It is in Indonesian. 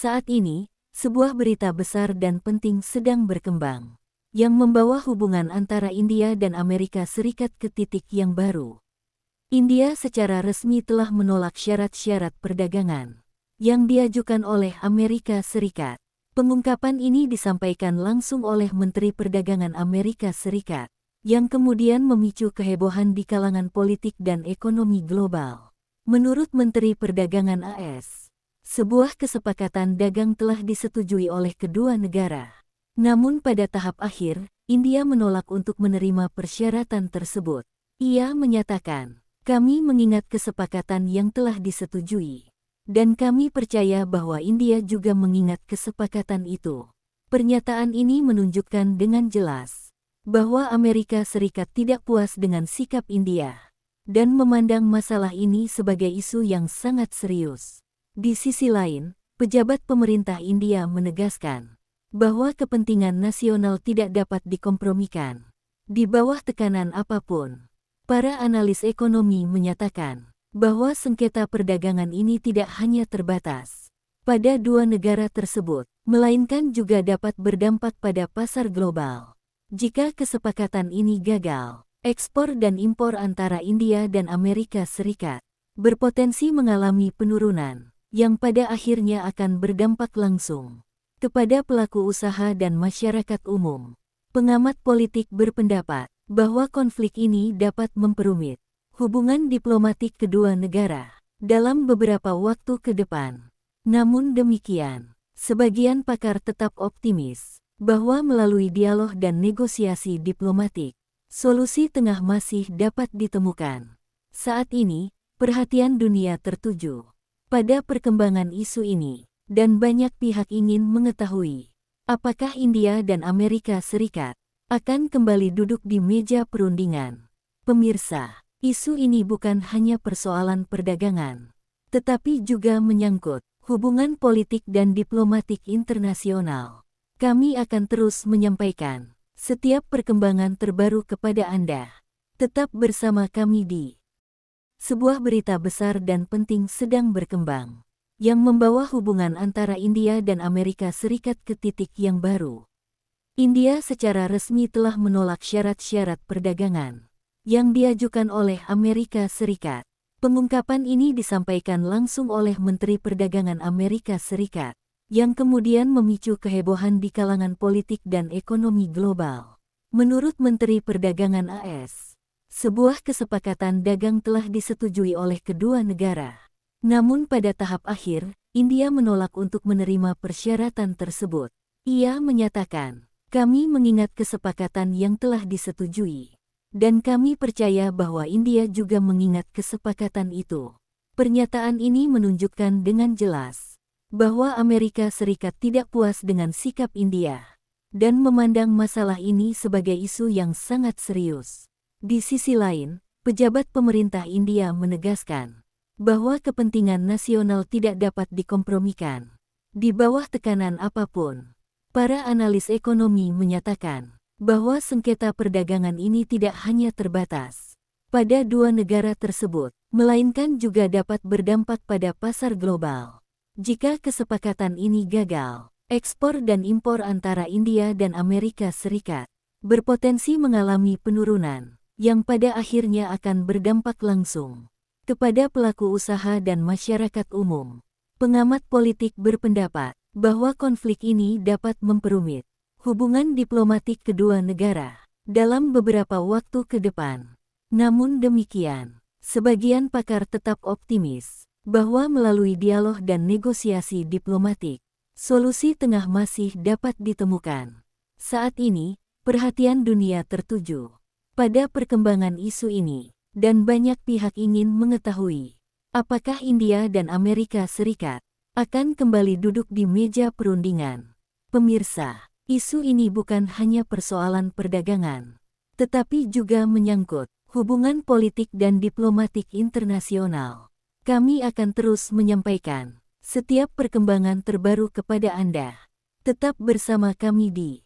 Saat ini, sebuah berita besar dan penting sedang berkembang, yang membawa hubungan antara India dan Amerika Serikat ke titik yang baru. India secara resmi telah menolak syarat-syarat perdagangan yang diajukan oleh Amerika Serikat. Pengungkapan ini disampaikan langsung oleh Menteri Perdagangan Amerika Serikat, yang kemudian memicu kehebohan di kalangan politik dan ekonomi global. Menurut Menteri Perdagangan AS, sebuah kesepakatan dagang telah disetujui oleh kedua negara. Namun pada tahap akhir, India menolak untuk menerima persyaratan tersebut. Ia menyatakan, "Kami mengingat kesepakatan yang telah disetujui. Dan kami percaya bahwa India juga mengingat kesepakatan itu." Pernyataan ini menunjukkan dengan jelas bahwa Amerika Serikat tidak puas dengan sikap India dan memandang masalah ini sebagai isu yang sangat serius. Di sisi lain, pejabat pemerintah India menegaskan bahwa kepentingan nasional tidak dapat dikompromikan di bawah tekanan apapun. Para analis ekonomi menyatakan bahwa sengketa perdagangan ini tidak hanya terbatas pada dua negara tersebut, melainkan juga dapat berdampak pada pasar global. Jika kesepakatan ini gagal, ekspor dan impor antara India dan Amerika Serikat berpotensi mengalami penurunan, yang pada akhirnya akan berdampak langsung kepada pelaku usaha dan masyarakat umum. Pengamat politik berpendapat bahwa konflik ini dapat memperumit hubungan diplomatik kedua negara dalam beberapa waktu ke depan. Namun demikian, sebagian pakar tetap optimis bahwa melalui dialog dan negosiasi diplomatik, solusi tengah masih dapat ditemukan. Saat ini, perhatian dunia tertuju pada perkembangan isu ini, dan banyak pihak ingin mengetahui apakah India dan Amerika Serikat akan kembali duduk di meja perundingan. Pemirsa, isu ini bukan hanya persoalan perdagangan, tetapi juga menyangkut hubungan politik dan diplomatik internasional. Kami akan terus menyampaikan setiap perkembangan terbaru kepada Anda. Tetap bersama kami di sebuah berita besar dan penting sedang berkembang, yang membawa hubungan antara India dan Amerika Serikat ke titik yang baru. India secara resmi telah menolak syarat-syarat perdagangan yang diajukan oleh Amerika Serikat. Pengungkapan ini disampaikan langsung oleh Menteri Perdagangan Amerika Serikat, yang kemudian memicu kehebohan di kalangan politik dan ekonomi global. Menurut Menteri Perdagangan AS, sebuah kesepakatan dagang telah disetujui oleh kedua negara. Namun pada tahap akhir, India menolak untuk menerima persyaratan tersebut. Ia menyatakan, "Kami mengingat kesepakatan yang telah disetujui. Dan kami percaya bahwa India juga mengingat kesepakatan itu." Pernyataan ini menunjukkan dengan jelas bahwa Amerika Serikat tidak puas dengan sikap India dan memandang masalah ini sebagai isu yang sangat serius. Di sisi lain, pejabat pemerintah India menegaskan bahwa kepentingan nasional tidak dapat dikompromikan di bawah tekanan apapun. Para analis ekonomi menyatakan bahwa sengketa perdagangan ini tidak hanya terbatas pada dua negara tersebut, melainkan juga dapat berdampak pada pasar global. Jika kesepakatan ini gagal, ekspor dan impor antara India dan Amerika Serikat berpotensi mengalami penurunan, yang pada akhirnya akan berdampak langsung kepada pelaku usaha dan masyarakat umum. Pengamat politik berpendapat bahwa konflik ini dapat memperumit hubungan diplomatik kedua negara dalam beberapa waktu ke depan. Namun demikian, sebagian pakar tetap optimis bahwa melalui dialog dan negosiasi diplomatik, solusi tengah masih dapat ditemukan. Saat ini, perhatian dunia tertuju pada perkembangan isu ini, dan banyak pihak ingin mengetahui apakah India dan Amerika Serikat akan kembali duduk di meja perundingan. Pemirsa, isu ini bukan hanya persoalan perdagangan, tetapi juga menyangkut hubungan politik dan diplomatik internasional. Kami akan terus menyampaikan setiap perkembangan terbaru kepada Anda. Tetap bersama kami di